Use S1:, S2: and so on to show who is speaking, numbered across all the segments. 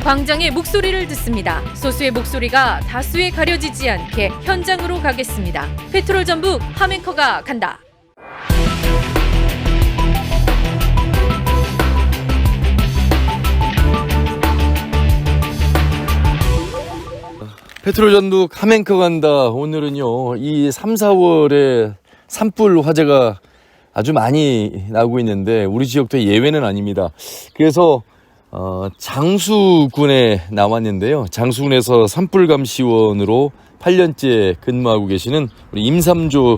S1: 광장의 목소리를 듣습니다. 소수의 목소리가 다수에 가려지지 않게 현장으로 가겠습니다. 페트롤 전북 함앵커가 간다.
S2: 페트롤 전북 함앵커 간다. 오늘은요, 이 3, 4월에 산불 화재가 아주 많이 나고 있는데 우리 지역도 예외는 아닙니다. 그래서 장수군에 나왔는데요. 장수군에서 산불감시원으로 8년째 근무하고 계시는 우리 임삼조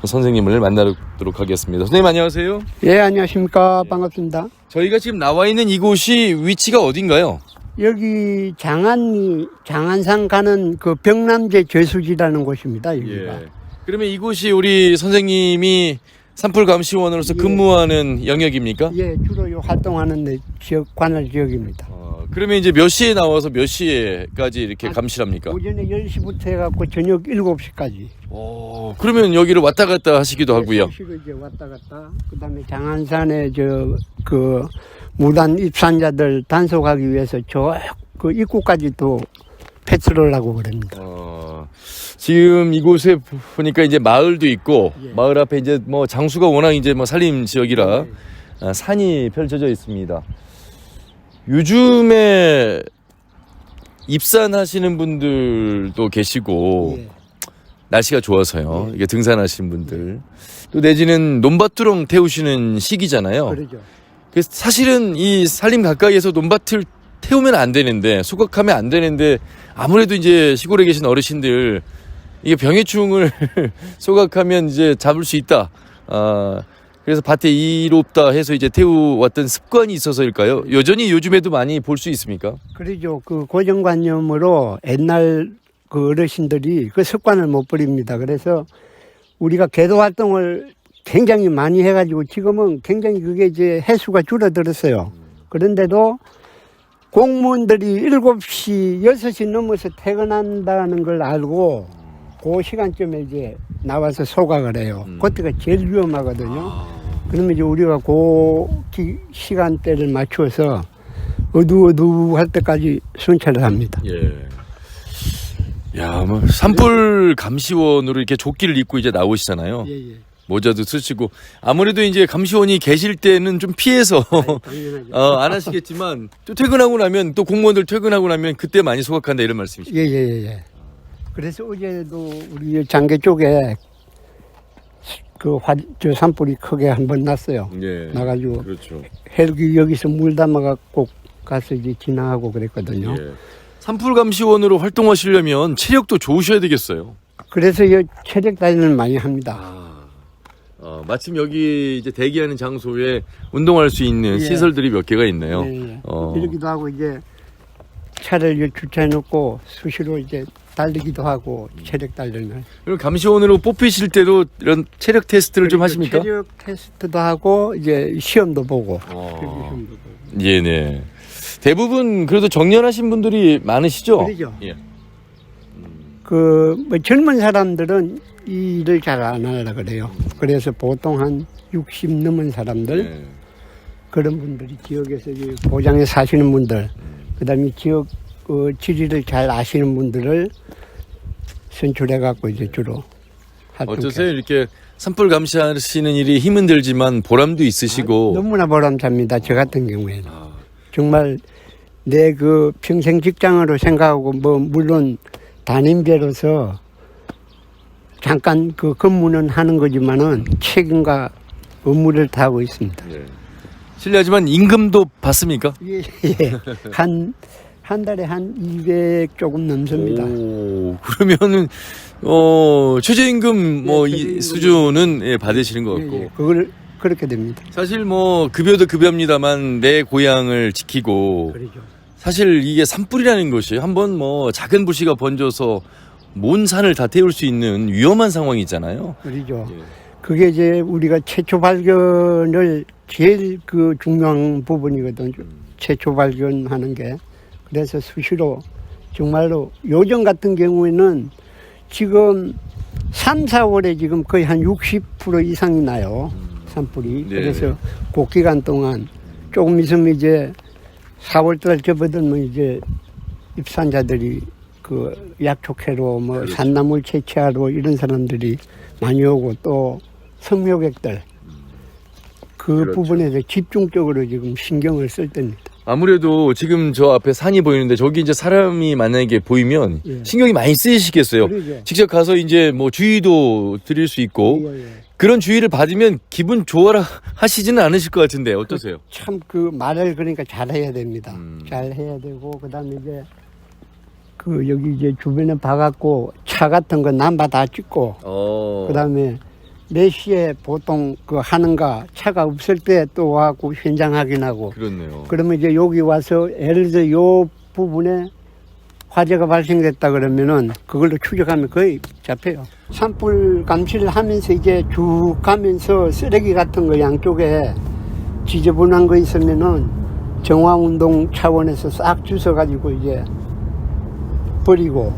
S2: 선생님을 만나도록 하겠습니다. 선생님 안녕하세요.
S3: 예, 안녕하십니까. 반갑습니다.
S2: 저희가 지금 나와 있는 이곳이 위치가 어딘가요?
S3: 여기 장안산 가는 그 병남제 저수지라는 곳입니다. 여기가.
S2: 예. 그러면 이곳이 우리 선생님이 산불감시원으로서 근무하는 영역입니까?
S3: 예, 주로 요 활동하는 데 지역, 관할 지역입니다.
S2: 그러면 이제 몇 시에 나와서 몇 시에까지 이렇게 감시를 합니까?
S3: 오전에 10시부터 해갖고 저녁 7시까지.
S2: 그러면 여기를 왔다 갔다 하시기도 하고요.
S3: 시고 이제 왔다 갔다. 그 다음에 장안산에 그 무단 입산자들 단속하기 위해서 그 입구까지 또 패트롤하고 그럽니다.
S2: 지금 이곳에 보니까 이제 마을도 있고,
S3: 예.
S2: 마을 앞에 이제 뭐 장수가 워낙 이제 뭐 산림 지역이라 산이 펼쳐져 있습니다. 요즘에 입산하시는 분들도 계시고,
S3: 예.
S2: 날씨가 좋아서요. 이게 등산하시는 분들. 또 내지는 논밭두렁 태우시는 시기잖아요.
S3: 그러죠.
S2: 그래서 사실은 이 산림 가까이에서 논밭을 태우면 안 되는데, 소각하면 안 되는데, 아무래도 이제 시골에 계신 어르신들, 이게 병해충을 소각하면 이제 잡을 수 있다. 그래서 밭에 이롭다 해서 이제 태워왔던 습관이 있어서일까요? 여전히 요즘에도 많이 볼 수 있습니까?
S3: 그러죠. 그 고정관념으로 옛날 그 어르신들이 그 습관을 못 버립니다. 그래서 우리가 계도 활동을 굉장히 많이 해가지고 지금은 굉장히 그게 이제 횟수가 줄어들었어요. 그런데도 공무원들이 7시, 6시 넘어서 퇴근한다는 걸 알고 그 시간쯤에 이제 나와서 소각을 해요. 그때가 제일 위험하거든요. 그러면 이제 우리가 그 시간대를 맞추어서 어두어두할 때까지 순찰을 합니다.
S2: 예. 야, 뭐 산불 감시원으로 이렇게 조끼를 입고 이제 나오시잖아요.
S3: 예, 예.
S2: 모자도 쓰시고 아무래도 이제 감시원이 계실 때는 좀 피해서
S3: 당연하죠.
S2: 안 하시겠지만 또 퇴근하고 나면 또 공무원들 퇴근하고 나면 그때 많이 소각한다 이런 말씀이시죠?
S3: 예. 그래서 어제도 우리 장계 쪽에 저 산불이 크게 한 번 났어요.
S2: 예.
S3: 나가지고
S2: 그렇죠.
S3: 헬기 여기서 물 담아갖고 가서 이제 지나가고 그랬거든요.
S2: 예. 산불 감시원으로 활동하시려면 체력도 좋으셔야 되겠어요.
S3: 그래서 이 체력 단련을 많이 합니다.
S2: 마침 여기 이제 대기하는 장소에 운동할 수 있는
S3: 예.
S2: 시설들이 몇 개가 있네요.
S3: 예. 이러기도 하고 이제 차를 주차해 놓고 수시로 이제 달리기도 하고 체력 단련을.
S2: 그럼 감시원으로 뽑히실 때도 이런 체력 테스트를 좀 하십니까?
S3: 체력 테스트도 하고 이제 시험도 보고.
S2: 예네. 대부분 그래도 정년하신 분들이 많으시죠?
S3: 그러죠.
S2: 예.
S3: 뭐 젊은 사람들은 이 일을 잘 안 하려 그래요. 그래서 보통 한 60 넘은 사람들,
S2: 예.
S3: 그런 분들이 지역에서 이제 고장에 사시는 분들, 그다음에 지역 지리를 잘 아시는 분들을 선출해 갖고 이제 주로 활동해요.
S2: 어떠세요? 이렇게 산불 감시하시는 일이 힘은 들지만 보람도 있으시고.
S3: 너무나 보람찹니다. 저 같은 경우에는 정말 내 그 평생 직장으로 생각하고 뭐 물론 담임제로서 잠깐 그 근무는 하는 거지만은 책임과 업무를 다하고 있습니다.
S2: 예. 실례하지만 임금도 받습니까?
S3: 예. 한 달에 한 200 조금 넘습니다.
S2: 오, 그러면은 최저임금 뭐 이 수준은 예, 받으시는 것 같고.
S3: 그걸 그렇게 됩니다.
S2: 사실 뭐 급여도 급여입니다만 내 고향을 지키고
S3: 그러죠.
S2: 사실 이게 산불이라는 것이 한번 뭐 작은 불씨가 번져서 온 산을 다 태울 수 있는 위험한 상황이잖아요.
S3: 그러죠.
S2: 예.
S3: 그게 이제 우리가 최초 발견을 제일 그 중요한 부분이거든요. 최초 발견하는 게. 그래서 수시로 정말로 요즘 같은 경우에는 지금 3, 4월에 지금 거의 한 60% 이상이 나요. 산불이.
S2: 네.
S3: 그래서 그 기간 동안 조금 있으면 이제 4월달 접어들면 이제 입산자들이 그 약초캐로 뭐
S2: 그렇죠.
S3: 산나물 채취하러 이런 사람들이 많이 오고 또 성묘객들 그
S2: 그렇죠.
S3: 부분에서 집중적으로 지금 신경을 쓸 때입니다.
S2: 아무래도 지금 저 앞에 산이 보이는데 저기 이제 사람이 만약에 보이면
S3: 예.
S2: 신경이 많이 쓰이시겠어요.
S3: 그러죠.
S2: 직접 가서 이제 뭐 주의도 드릴 수 있고
S3: 예, 예.
S2: 그런 주의를 받으면 기분 좋아라 하시지는 않으실 것 같은데 어떠세요?
S3: 참 그 말을 그러니까 잘해야 됩니다.
S2: 음.
S3: 잘해야 되고 그다음에 이제 그 여기 이제 주변에 봐갖고 차 같은 거 남바 다 찍고 그다음에 몇 시에 보통 그 하는가 차가 없을 때 또 와갖고 현장 확인하고
S2: 그렇네요.
S3: 그러면 이제 여기 와서 예를 들어 요 부분에 화재가 발생됐다 그러면은 그걸로 추적하면 거의 잡혀요. 산불 감시를 하면서 이제 쭉 가면서 쓰레기 같은 거 양쪽에 지저분한 거 있으면은 정화운동 차원에서 싹 주워가지고 이제 버리고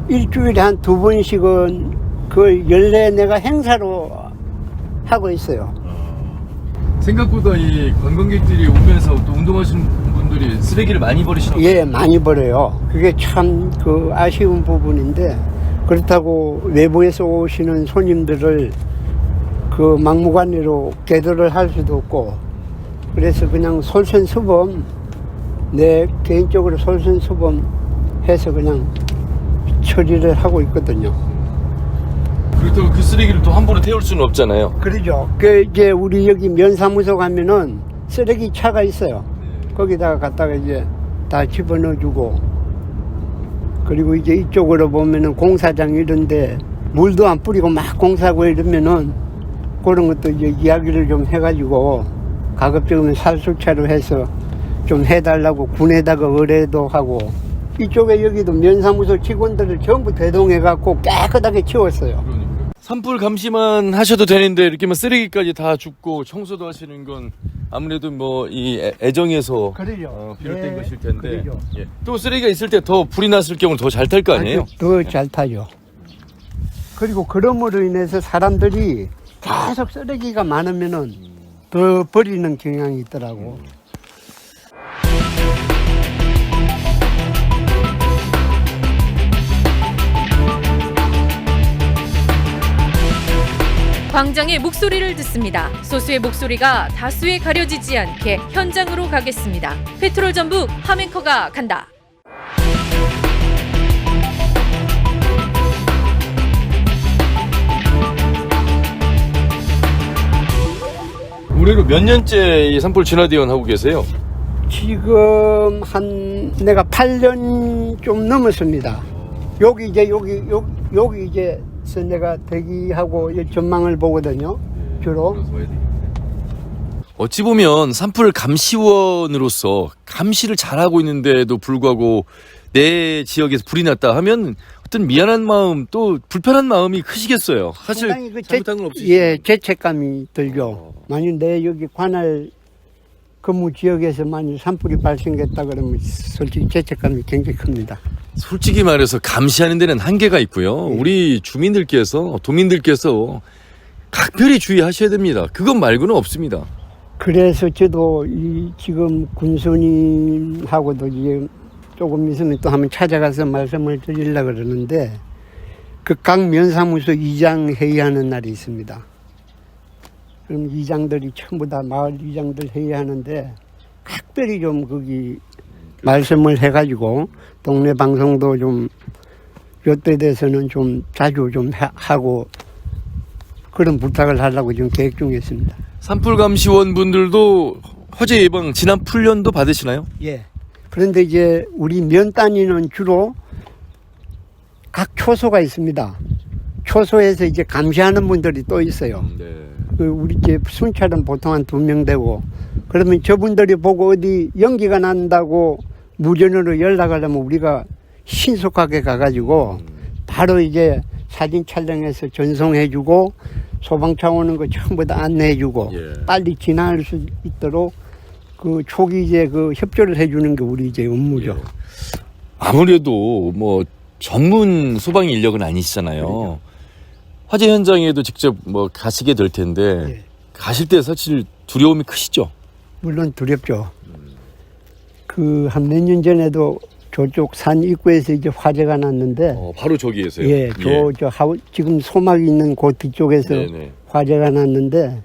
S3: 일주일에 한 2번씩은 그 연례 내가 행사로 하고 있어요.
S2: 생각보다 이 관광객들이 오면서 또 운동하시는 분들이 쓰레기를 많이 버리시나 봐요.
S3: 예, 많이 버려요. 그게 참 그 아쉬운 부분인데 그렇다고 외부에서 오시는 손님들을 그 막무가내로 계도를 할 수도 없고 그래서 그냥 솔선수범 내 개인적으로 솔선수범해서 그냥 처리를 하고 있거든요.
S2: 그렇다고 그 쓰레기를 또 함부로 태울 수는 없잖아요.
S3: 그러죠. 그 이제 우리 여기 면사무소 가면은 쓰레기 차가 있어요. 거기다가 갖다가 이제 다 집어넣어주고 그리고 이제 이쪽으로 보면은 공사장 이런데 물도 안 뿌리고 막 공사하고 이러면은 그런 것도 이제 이야기를 좀 해가지고 가급적이면 살수차로 해서 좀 해달라고 군에다가 의뢰도 하고 이쪽에 여기도 면사무소 직원들을 전부 대동해갖고 깨끗하게 치웠어요.
S2: 산불 감시만 하셔도 되는데 이렇게 뭐 쓰레기까지 다 줍고 청소도 하시는 건 아무래도 뭐 이 애정에서
S3: 그러죠.
S2: 비롯된
S3: 예,
S2: 것일 텐데
S3: 그러죠.
S2: 예. 또 쓰레기가 있을 때 더 불이 났을 경우는 더 잘 탈 거 아니에요?
S3: 더 잘 타죠. 그리고 그럼으로 인해서 사람들이 계속 쓰레기가 많으면은 더 버리는 경향이 있더라고.
S1: 광장의 목소리를 듣습니다. 소수의 목소리가 다수에 가려지지 않게 현장으로 가겠습니다. 페트롤 전북 함앵커가 간다.
S2: 올해로 몇 년째 이 산불 진화대원 하고 계세요?
S3: 지금 내가 8년 좀 넘었습니다. 여기 이제서 내가 대기하고 이 전망을 보거든요. 주로.
S2: 어찌 보면 산불 감시원으로서 감시를 잘하고 있는데도 불구하고 내 지역에서 불이 났다 하면 어떤 미안한 마음 또 불편한 마음이 크시겠어요. 사실
S3: 상당히 그
S2: 잘못한 건 없으시죠?
S3: 예, 죄책감이 들죠. 만약 내 여기 관할 근무 지역에서 만약 산불이 발생했다 그러면 솔직히 죄책감이 굉장히 큽니다.
S2: 솔직히 말해서 감시하는 데는 한계가 있고요. 우리 주민들께서 도민들께서 각별히 주의하셔야 됩니다. 그것 말고는 없습니다.
S3: 그래서 저도 지금 군수님하고도 이제 조금 있으면 또 한번 찾아가서 말씀을 드리려고 그러는데 그 각 면사무소 이장 회의하는 날이 있습니다. 그럼 이장들이 전부 다 마을 이장들 회의하는데 각별히 좀 거기 말씀을 해가지고 동네 방송도 좀 요때 돼서는 좀 자주 좀 하고 그런 부탁을 하려고 지금 계획 중에 있습니다.
S2: 산불 감시원 분들도 화재 예방 진압 훈련도 받으시나요?
S3: 예. 그런데 이제 우리 면 단위는 주로 각 초소가 있습니다. 초소에서 이제 감시하는 분들이 또 있어요.
S2: 네.
S3: 그 우리 집 순찰은 보통 한 2명 되고 그러면 저분들이 보고 어디 연기가 난다고 무전으로 연락을 하면 우리가 신속하게 가가지고 바로 이제 사진 촬영해서 전송해주고 소방차 오는 거 전부 다 안내해주고
S2: 예.
S3: 빨리 진화할 수 있도록 그 초기 이제 그 협조를 해주는 게 우리 이제 업무죠.
S2: 예. 아무래도 뭐 전문 소방 인력은 아니시잖아요.
S3: 그러죠.
S2: 화재 현장에도 직접 뭐 가시게 될 텐데
S3: 예.
S2: 가실 때 사실 두려움이 크시죠?
S3: 물론 두렵죠. 그 한 몇 년 전에도 저쪽 산 입구에서 이제 화재가 났는데
S2: 바로 저기에서요.
S3: 예, 지금 소막 있는 그 뒤쪽에서
S2: 네네.
S3: 화재가 났는데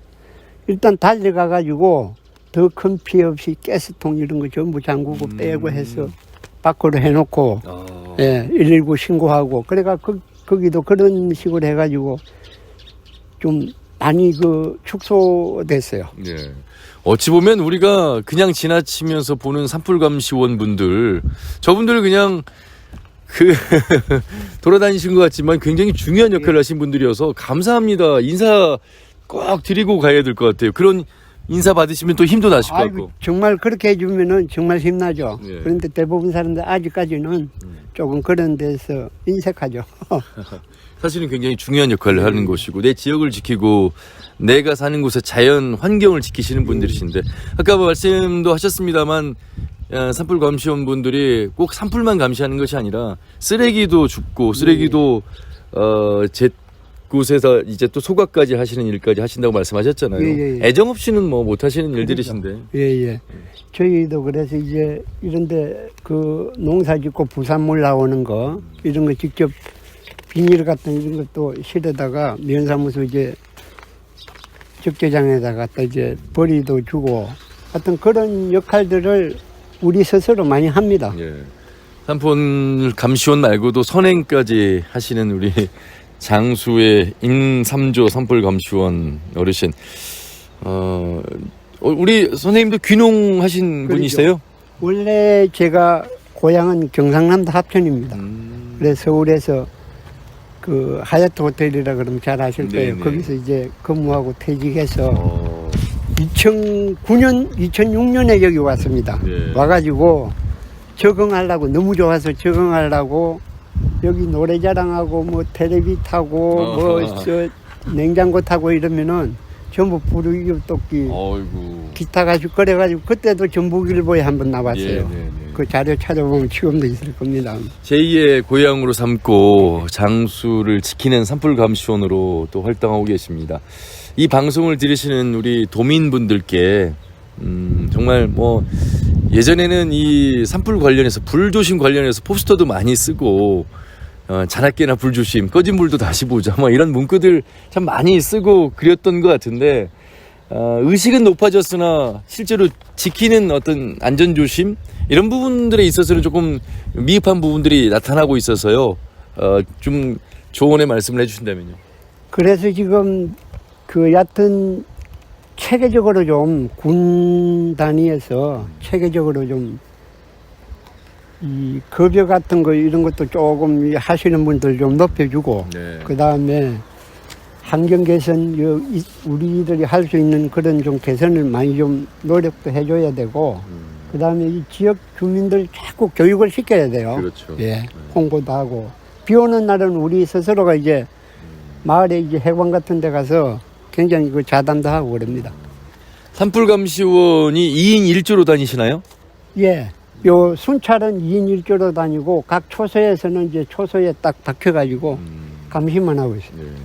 S3: 일단 달려가 가지고 더 큰 피해 없이 가스통 이런 거 전부 잠그고 빼고 해서 밖으로 해놓고 예, 119 신고하고 그래가 거기도 그런 식으로 해가지고 좀 많이 그 축소됐어요.
S2: 네. 어찌 보면 우리가 그냥 지나치면서 보는 산불감시원 분들, 저분들 그냥 돌아다니신 것 같지만 굉장히 중요한 역할을 하신 분들이어서 감사합니다. 인사 꼭 드리고 가야 될 것 같아요. 그런 인사 받으시면 또 힘도 나실 것 같고.
S3: 정말 그렇게 해주면은 정말 힘나죠.
S2: 예.
S3: 그런데 대부분 사람들 아직까지는 조금 그런 데서 인색하죠.
S2: 사실은 굉장히 중요한 역할을 하는 곳이고 내 지역을 지키고 내가 사는 곳의 자연 환경을 지키시는 분들이신데 아까 말씀도 하셨습니다만 산불 감시원 분들이 꼭 산불만 감시하는 것이 아니라 쓰레기도 줍고 쓰레기도 제 곳에서 이제 또 소각까지 하시는 일까지 하신다고 말씀하셨잖아요.
S3: 예.
S2: 애정 없이는 뭐 못 하시는 일들이신데.
S3: 예. 저희도 그래서 이제 이런데 그 농사 짓고 부산물 나오는 거 이런 거 직접 비닐 같은 이런 것도 실에다가 면사무소 이제 적재장에다 갖다 이제 버리도 주고 하여튼 그런 역할들을 우리 스스로 많이 합니다.
S2: 예. 산불 감시원 말고도 선행까지 하시는 우리 장수의 임삼조 산불 감시원 어르신. 우리 선생님도 귀농하신
S3: 그러죠.
S2: 분이세요?
S3: 원래 제가 고향은 경상남도 합천입니다. 그래서 서울에서 그 하얏트 호텔이라 그러면 잘 아실 거예요.
S2: 네네.
S3: 거기서 이제 근무하고 퇴직해서 2006년에 여기 왔습니다.
S2: 네.
S3: 와가지고 적응하려고 너무 좋아서 적응하려고 여기 노래자랑하고 뭐 텔레비 타고 뭐 저 냉장고 타고 이러면은 전부 부르기 토끼
S2: 어이구.
S3: 기타 가지고 그래가지고 그때도 전북일보에 한번 나왔어요. 그 자료 찾아보면 지금도 있을 겁니다.
S2: 제2의 고향으로 삼고 장수를 지키는 산불 감시원으로 또 활동하고 계십니다. 이 방송을 들으시는 우리 도민분들께 정말 뭐 예전에는 이 산불 관련해서 불조심 관련해서 포스터도 많이 쓰고 자나깨나 불조심 꺼진 불도 다시 보자 뭐 이런 문구들 참 많이 쓰고 그렸던 것 같은데 의식은 높아졌으나 실제로 지키는 어떤 안전조심 이런 부분들에 있어서는 조금 미흡한 부분들이 나타나고 있어서요. 좀 조언의 말씀을 해주신다면요.
S3: 그래서 지금 그 얕은 체계적으로 좀 군 단위에서 체계적으로 좀 이 급여 같은 거 이런 것도 조금 하시는 분들 좀 높여주고
S2: 네.
S3: 그 다음에 환경 개선 우리들이 할 수 있는 그런 좀 개선을 많이 좀 노력도 해줘야 되고 그 다음에 이 지역 주민들 자꾸 교육을 시켜야 돼요.
S2: 그렇죠.
S3: 예, 홍보도 하고 비 오는 날은 우리 스스로가 이제 마을에 이제 해관 같은 데 가서 굉장히 그 자담도 하고 그럽니다.
S2: 산불 감시원이 2인 1조로 다니시나요?
S3: 예. 요 순찰은 2인 1조로 다니고 각 초소에서는 이제 초소에 딱 박혀가지고 감시만 하고 있습니다.
S2: 네.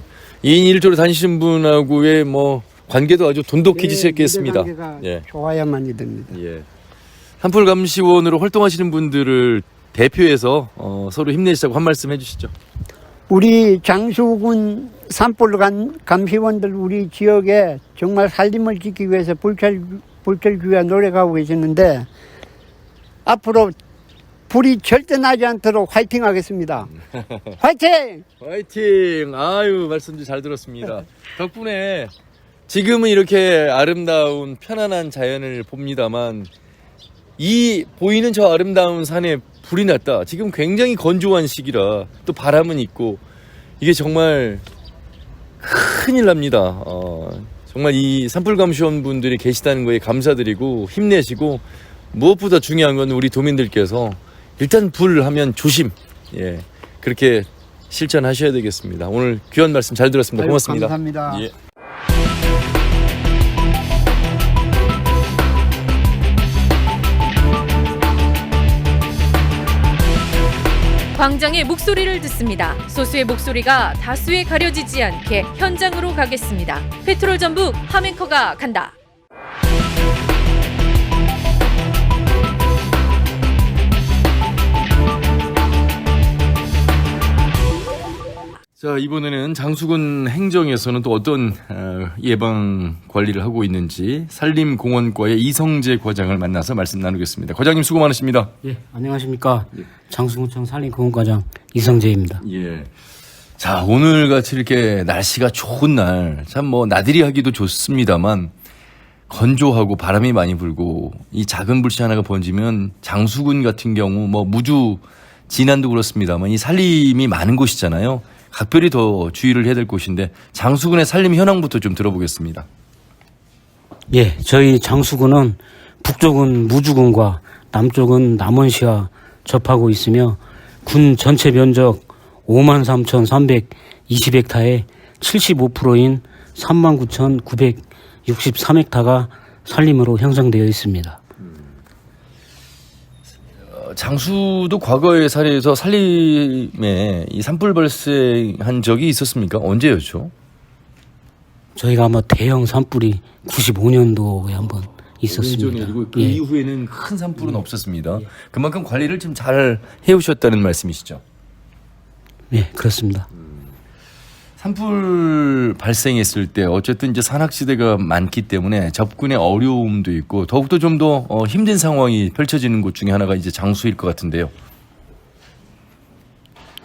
S2: 2인 1조로 다니시는 분하고의 뭐 관계도 아주 돈독해지셨겠습니다.
S3: 예, 관계가
S2: 예.
S3: 좋아야만이 됩니다.
S2: 예. 산불 감시원으로 활동하시는 분들을 대표해서 서로 힘내시자고 한 말씀 해주시죠.
S3: 우리 장수군 산불 감시원들 우리 지역에 정말 살림을 지키기 위해서 불철주야 노력하고 계시는데 앞으로 불이 절대 나지 않도록 화이팅 하겠습니다. 화이팅!
S2: 화이팅! 아유, 말씀도 잘 들었습니다. 덕분에 지금은 이렇게 아름다운 편안한 자연을 봅니다만 이 보이는 저 아름다운 산에 불이 났다. 지금 굉장히 건조한 시기라 또 바람은 있고 이게 정말 큰일 납니다. 정말 이 산불감시원 분들이 계시다는 거에 감사드리고 힘내시고 무엇보다 중요한 건 우리 도민들께서 일단 불 하면 조심. 예. 그렇게 실천하셔야 되겠습니다. 오늘 귀한 말씀 잘 들었습니다. 고맙습니다.
S3: 감사합니다.
S2: 예.
S1: 광장의 목소리를 듣습니다. 소수의 목소리가 다수에 가려지지 않게 현장으로 가겠습니다. 페트롤 전북 하멘커가 간다.
S2: 자, 이번에는 장수군 행정에서는 또 어떤 예방 관리를 하고 있는지 산림공원과의 이성재 과장을 만나서 말씀 나누겠습니다. 과장님 수고 많으십니다.
S4: 예, 안녕하십니까. 장수군청 산림공원과장 이성재입니다.
S2: 예. 자, 오늘 같이 이렇게 날씨가 좋은 날, 참 뭐 나들이 하기도 좋습니다만 건조하고 바람이 많이 불고 이 작은 불씨 하나가 번지면 장수군 같은 경우 뭐 무주 진안도 그렇습니다만 이 산림이 많은 곳이잖아요. 각별히 더 주의를 해야 될 곳인데 장수군의 산림 현황부터 좀 들어보겠습니다.
S4: 예, 저희 장수군은 북쪽은 무주군과 남쪽은 남원시와 접하고 있으며 군 전체 면적 53,320헥타의 75%인 39,963헥타가 산림으로 형성되어 있습니다.
S2: 장수도 과거의 사례에서 산림에 이 산불 발생한 적이 있었습니까? 언제였죠?
S4: 저희가 아마 대형 산불이 95년도에 한번 있었습니다.
S2: 그리고 그
S4: 예.
S2: 이후에는 큰 산불은 없었습니다. 그만큼 관리를 좀 잘 해오셨다는 말씀이시죠?
S4: 네, 그렇습니다.
S2: 산불 발생했을 때 어쨌든 이제 산악지대가 많기 때문에 접근에 어려움도 있고 더욱더 좀 더 힘든 상황이 펼쳐지는 곳 중에 하나가 이제 장수일 것 같은데요.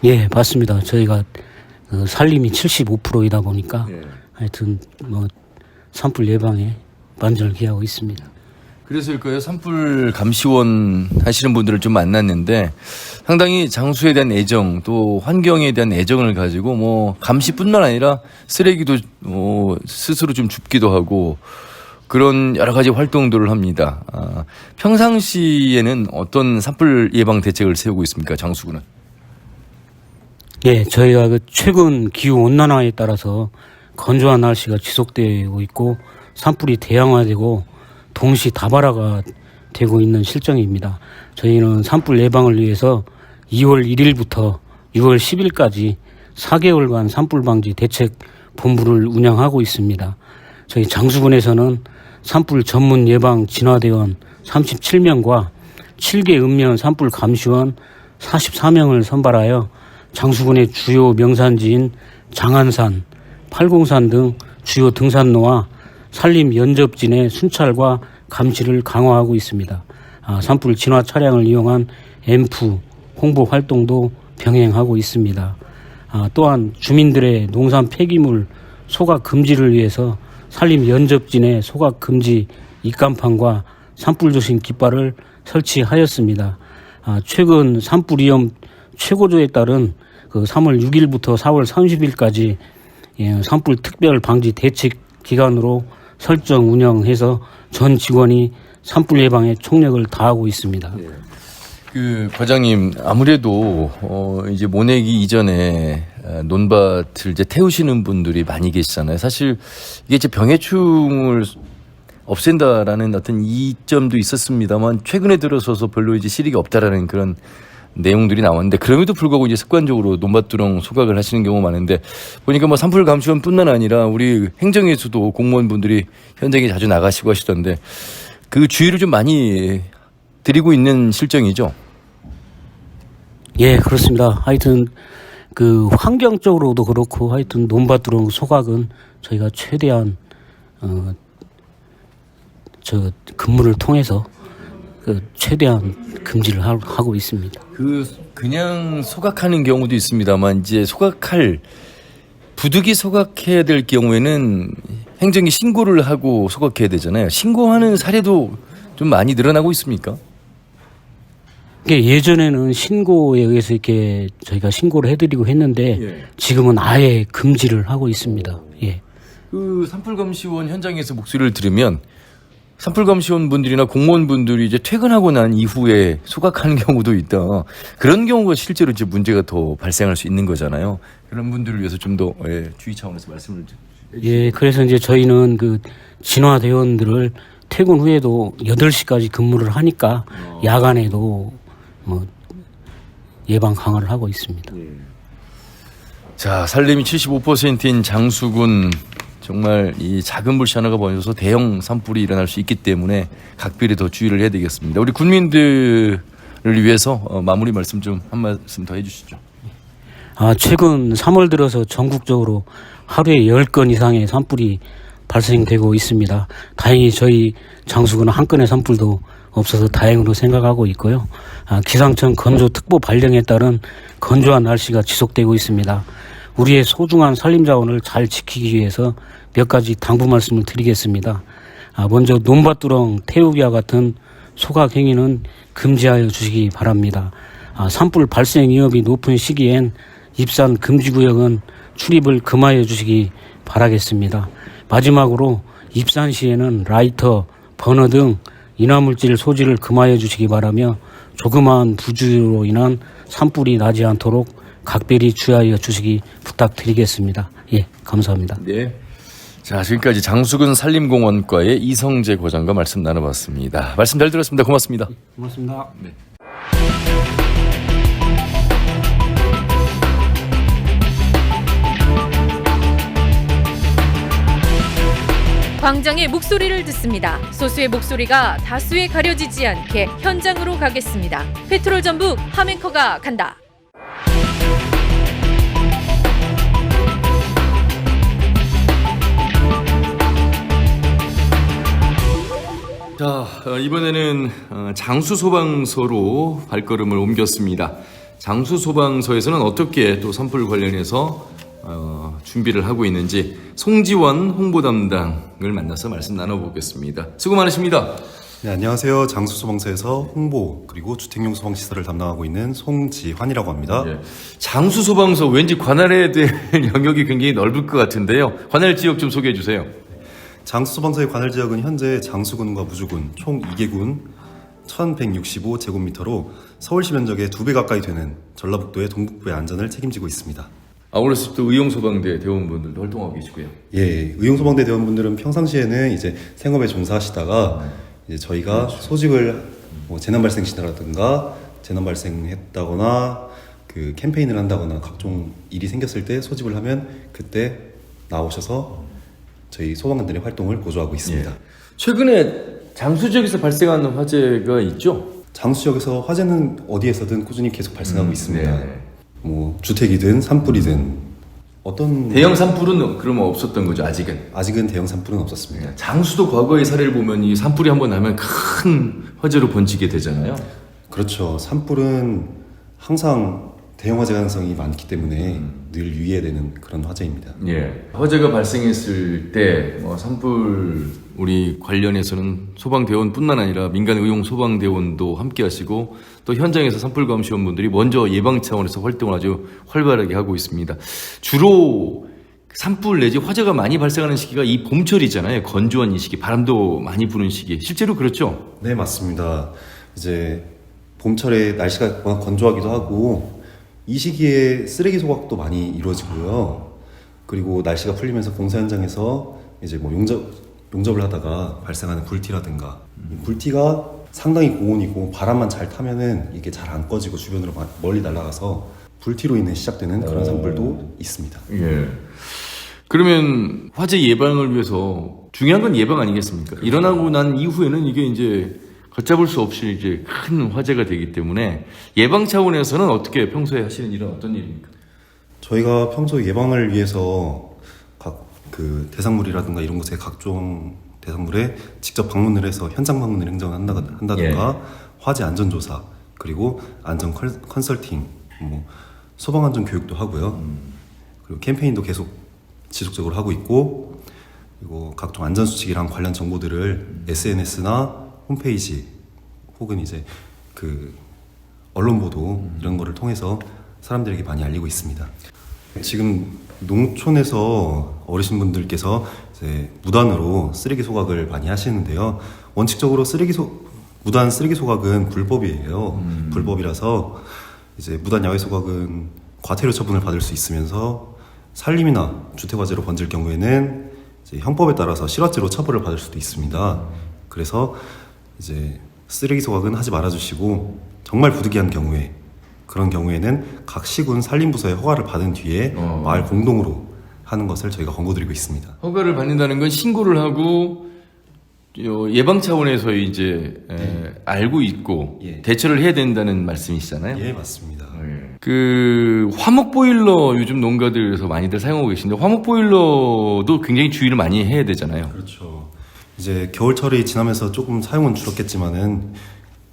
S4: 예, 맞습니다. 저희가 산림이 75%이다 보니까 하여튼 뭐 산불 예방에 만전을 기하고 있습니다.
S2: 그래서일까요? 산불 감시원 하시는 분들을 좀 만났는데 상당히 장수에 대한 애정 또 환경에 대한 애정을 가지고 뭐 감시뿐만 아니라 쓰레기도 스스로 좀 줍기도 하고 그런 여러 가지 활동들을 합니다. 평상시에는 어떤 산불 예방 대책을 세우고 있습니까? 장수군은?
S4: 예, 저희가 그 최근 기후 온난화에 따라서 건조한 날씨가 지속되고 있고 산불이 대형화되고 동시 다발화가 되고 있는 실정입니다. 저희는 산불 예방을 위해서 2월 1일부터 6월 10일까지 4개월간 산불 방지 대책 본부를 운영하고 있습니다. 저희 장수군에서는 산불 전문 예방 진화대원 37명과 7개 읍면 산불 감시원 44명을 선발하여 장수군의 주요 명산지인 장안산, 팔공산 등 주요 등산로와 산림 연접진의 순찰과 감시를 강화하고 있습니다. 산불 진화 차량을 이용한 앰프 홍보 활동도 병행하고 있습니다. 또한 주민들의 농산 폐기물 소각 금지를 위해서 산림 연접진의 소각 금지 입간판과 산불 조심 깃발을 설치하였습니다. 최근 산불 위험 최고조에 따른 그 3월 6일부터 4월 30일까지 산불 특별 방지 대책 기간으로 설정 운영해서 전 직원이 산불 예방에 총력을 다하고 있습니다.
S2: 그 과장님 아무래도 이제 모내기 이전에 논밭을 이제 태우시는 분들이 많이 계시잖아요. 사실 이게 이제 병해충을 없앤다라는 어떤 이점도 있었습니다만 최근에 들어서서 별로 이제 실익이 없다라는 그런 내용들이 나왔는데 그럼에도 불구하고 이제 습관적으로 논밭두렁 소각을 하시는 경우가 많은데 보니까 뭐 산불 감시원뿐만 아니라 우리 행정에서도 공무원분들이 현장에 자주 나가시고 하시던데 그 주의를 좀 많이 드리고 있는 실정이죠.
S4: 예, 그렇습니다. 하여튼 그 환경적으로도 그렇고 하여튼 논밭두렁 소각은 저희가 최대한 저 근무를 통해서 그 최대한 금지를 하고 있습니다.
S2: 그냥 소각하는 경우도 있습니다만 이제 부득이 소각해야 될 경우에는 행정이 신고를 하고 소각해야 되잖아요. 신고하는 사례도 좀 많이 늘어나고 있습니까?
S4: 예전에는 신고에 의해서 이렇게 저희가 신고를 해드리고 했는데 지금은 아예 금지를 하고 있습니다. 예.
S2: 그 산불감시원 현장에서 목소리를 들으면 산불감시원 분들이나 공무원분들이 이제 퇴근하고 난 이후에 소각하는 경우도 있다. 그런 경우가 실제로 이제 문제가 더 발생할 수 있는 거잖아요. 그런 분들을 위해서 좀 더 주의 차원에서 말씀을
S4: 예, 그래서 이제 저희는 그 진화대원들을 퇴근 후에도 8시까지 근무를 하니까 야간에도 뭐 예방 강화를 하고 있습니다.
S2: 자, 산림이 75%인 장수군 정말 이 작은 불씨 하나가 번져서 대형 산불이 일어날 수 있기 때문에 각별히 더 주의를 해야 되겠습니다. 우리 군민들을 위해서 마무리 말씀 좀 한 말씀 더 해주시죠.
S4: 최근 3월 들어서 전국적으로 하루에 10건 이상의 산불이 발생되고 있습니다. 다행히 저희 장수군은 한 건의 산불도 없어서 다행으로 생각하고 있고요. 기상청 건조특보 발령에 따른 건조한 날씨가 지속되고 있습니다. 우리의 소중한 산림자원을 잘 지키기 위해서 몇 가지 당부 말씀을 드리겠습니다. 먼저 논밭두렁 태우기와 같은 소각 행위는 금지하여 주시기 바랍니다. 산불 발생 위험이 높은 시기엔 입산 금지구역은 출입을 금하여 주시기 바라겠습니다. 마지막으로 입산 시에는 라이터, 버너 등 인화물질 소지를 금하여 주시기 바라며 조그마한 부주로 인한 산불이 나지 않도록 각별히 주의하여 주시기 부탁드리겠습니다. 예, 감사합니다.
S2: 네. 자, 지금까지 장수군 산림공원과의 이성재 고장과 말씀 나눠봤습니다. 말씀 잘 들었습니다. 고맙습니다.
S4: 고맙습니다.
S2: 네.
S1: 광장의 목소리를 듣습니다. 소수의 목소리가 다수에 가려지지 않게 현장으로 가겠습니다. 페트롤 전북 함앵커가 간다.
S2: 자, 이번에는 장수소방서로 발걸음을 옮겼습니다. 장수소방서에서는 어떻게 또 산불 관련해서 준비를 하고 있는지 송지원 홍보담당을 만나서 말씀 나눠보겠습니다. 수고 많으십니다.
S5: 네, 안녕하세요. 장수소방서에서 홍보 그리고 주택용 소방시설을 담당하고 있는 송지환이라고 합니다.
S2: 예. 장수소방서 왠지 관할에 대한 영역이 굉장히 넓을 것 같은데요. 관할 지역 좀 소개해 주세요.
S5: 장수소방서의 관할 지역은 현재 장수군과 무주군 총 2개군 1165제곱미터로 서울시 면적의 2배 가까이 되는 전라북도의 동북부의 안전을 책임지고 있습니다.
S2: 어렸을 때 의용소방대 대원분들도 활동하고 계시고요.
S5: 예, 의용소방대 대원분들은 평상시에는 이제 생업에 종사하시다가 이제 저희가 소집을 재난 발생 시라든가 재난 발생했다거나 그 캠페인을 한다거나 각종 일이 생겼을 때 소집을 하면 그때 나오셔서 저희 소방관들의 활동을 보조하고 있습니다.
S2: 예. 최근에 장수 지역에서 발생한 화재가 있죠?
S5: 장수 지역에서 화재는 어디에서든 꾸준히 계속 발생하고 있습니다.
S2: 네.
S5: 뭐 주택이든 산불이든 어떤
S2: 대형 산불은 그러면 없었던 거죠, 아직은?
S5: 아직은 대형 산불은 없었습니다.
S2: 장수도 과거의 사례를 보면 이 산불이 한번 나면 큰 화재로 번지게 되잖아요.
S5: 그렇죠. 산불은 항상 대형 화재 가능성이 많기 때문에 늘 유의해야 되는 그런 화재입니다.
S2: 예. 화재가 발생했을 때 산불 우리 관련해서는 소방대원뿐만 아니라 민간 의용 소방대원도 함께 하시고 또 현장에서 산불 감시원분들이 먼저 예방 차원에서 활동을 아주 활발하게 하고 있습니다. 주로 산불 내지 화재가 많이 발생하는 시기가 이 봄철이잖아요. 건조한 이 시기, 바람도 많이 부는 시기. 실제로 그렇죠?
S5: 네, 맞습니다. 이제 봄철에 날씨가 워낙 건조하기도 하고 이 시기에 쓰레기 소각도 많이 이루어지고요. 그리고 날씨가 풀리면서 공사 현장에서 이제 뭐 용접을 하다가 발생하는 불티라든가 이 불티가 상당히 고온이고 바람만 잘 타면은 이게 잘 안 꺼지고 주변으로 멀리 날아가서 불티로 인해 시작되는 그런 산불도 있습니다.
S2: 예. 그러면 화재 예방을 위해서 중요한 건 예방 아니겠습니까? 그렇죠. 일어나고 난 이후에는 이게 이제 걷잡을 수 없이 이제 큰 화재가 되기 때문에 예방 차원에서는 어떻게 평소에 하시는 일은 어떤 일입니까?
S5: 저희가 평소 예방을 위해서 각 그 대상물이라든가 이런 곳에 각종 대상물에 직접 방문을 해서 현장 방문을 한다든가 화재 안전 조사 그리고 안전 컨설팅 뭐 소방 안전 교육도 하고요. 그리고 캠페인도 계속 지속적으로 하고 있고 그리고 각종 안전 수칙이랑 관련 정보들을 SNS나 홈페이지 혹은 이제 그 언론 보도 이런 거를 통해서 사람들에게 많이 알리고 있습니다. 지금 농촌에서 어르신분들께서 이제 무단으로 쓰레기 소각을 많이 하시는데요. 원칙적으로 무단 쓰레기 소각은 불법이에요. 불법이라서 이제 무단 야외 소각은 과태료 처분을 받을 수 있으면서 산림이나 주택화재로 번질 경우에는 이제 형법에 따라서 실화죄로 처벌을 받을 수도 있습니다. 그래서 이제 쓰레기 소각은 하지 말아주시고 정말 부득이한 경우에 그런 경우에는 각 시군 산림부서의 허가를 받은 뒤에 마을 공동으로 하는 것을 저희가 권고드리고 있습니다.
S2: 허가를 받는다는 건 신고를 하고 예방 차원에서 이제 알고 있고
S5: 예.
S2: 대처를 해야 된다는 말씀이시잖아요.
S5: 예, 맞습니다.
S2: 예. 그 화목 보일러 요즘 농가들에서 많이들 사용하고 계신데 화목 보일러도 굉장히 주의를 많이 해야 되잖아요.
S5: 그렇죠. 이제 겨울철이 지나면서 조금 사용은 줄었겠지만은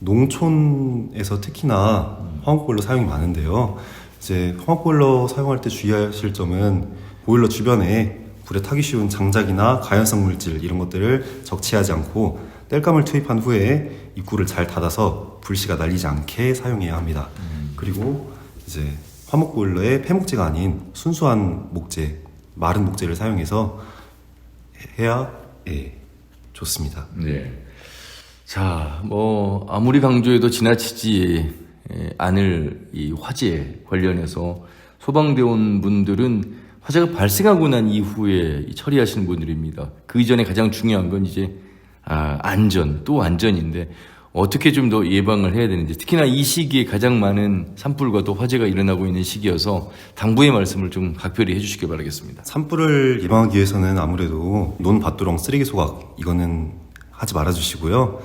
S5: 농촌에서 특히나 화목보일러 사용이 많은데요. 이제 화목보일러 사용할 때 주의하실 점은 보일러 주변에 불에 타기 쉬운 장작이나 가연성 물질 이런 것들을 적치하지 않고 땔감을 투입한 후에 입구를 잘 닫아서 불씨가 날리지 않게 사용해야 합니다. 그리고 이제 화목보일러에 폐목재가 아닌 순수한 목재, 마른 목재를 사용해서 해야 좋습니다.
S2: 네. 자, 뭐 아무리 강조해도 지나치지 않을 이 화재 관련해서 소방대원 분들은 화재가 발생하고 난 이후에 처리하시는 분들입니다. 그 이전에 가장 중요한 건 이제 안전, 또 안전인데 어떻게 좀 더 예방을 해야 되는지, 특히나 이 시기에 가장 많은 산불과 또 화재가 일어나고 있는 시기여서 당부의 말씀을 좀 각별히 해주시기 바라겠습니다.
S5: 산불을 예방하기 위해서는 아무래도 논밭두렁 쓰레기 소각 이거는 하지 말아주시고요.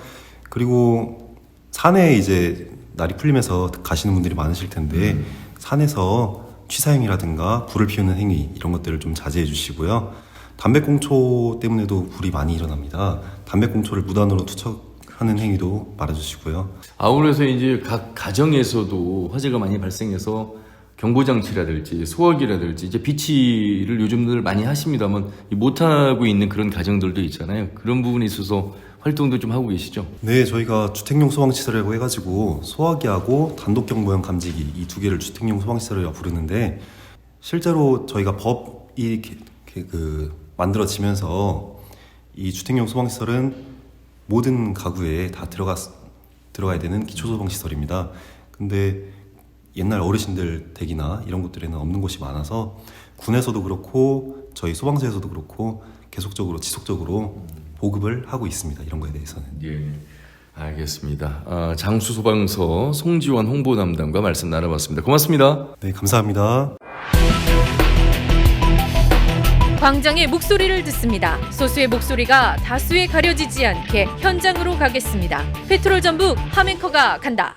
S5: 그리고 산에 이제 날이 풀리면서 가시는 분들이 많으실 텐데 산에서 취사행위라든가 불을 피우는 행위 이런 것들을 좀 자제해 주시고요. 담배꽁초 때문에도 불이 많이 일어납니다. 담배꽁초를 무단으로 투척하는 행위도 말아주시고요.
S2: 아울러서 이제 각 가정에서도 화재가 많이 발생해서 경보장치라든지 소화기라든지 이제 비치를 요즘들 많이 하십니다만 못하고 있는 그런 가정들도 있잖아요. 그런 부분에 있어서 활동도 좀 하고 계시죠?
S5: 네, 저희가 주택용 소방시설이라고 해가지고 소화기하고 단독경보형 감지기 이 두 개를 주택용 소방시설이라고 부르는데 실제로 저희가 법이 만들어지면서 이 주택용 소방시설은 모든 가구에 다 들어가야 되는 기초소방시설입니다. 근데 옛날 어르신들 댁이나 이런 곳들에는 없는 곳이 많아서 군에서도 그렇고 저희 소방서에서도 그렇고 계속적으로 지속적으로 보급을 하고 있습니다. 이런 거에 대해서는.
S2: 예, 알겠습니다. 장수소방서 송지원 홍보 담당과 말씀 나눠봤습니다. 고맙습니다.
S5: 네, 감사합니다.
S1: 광장의 목소리를 듣습니다. 소수의 목소리가 다수에 가려지지 않게 현장으로 가겠습니다. 페트롤 전북 함앵커가 간다.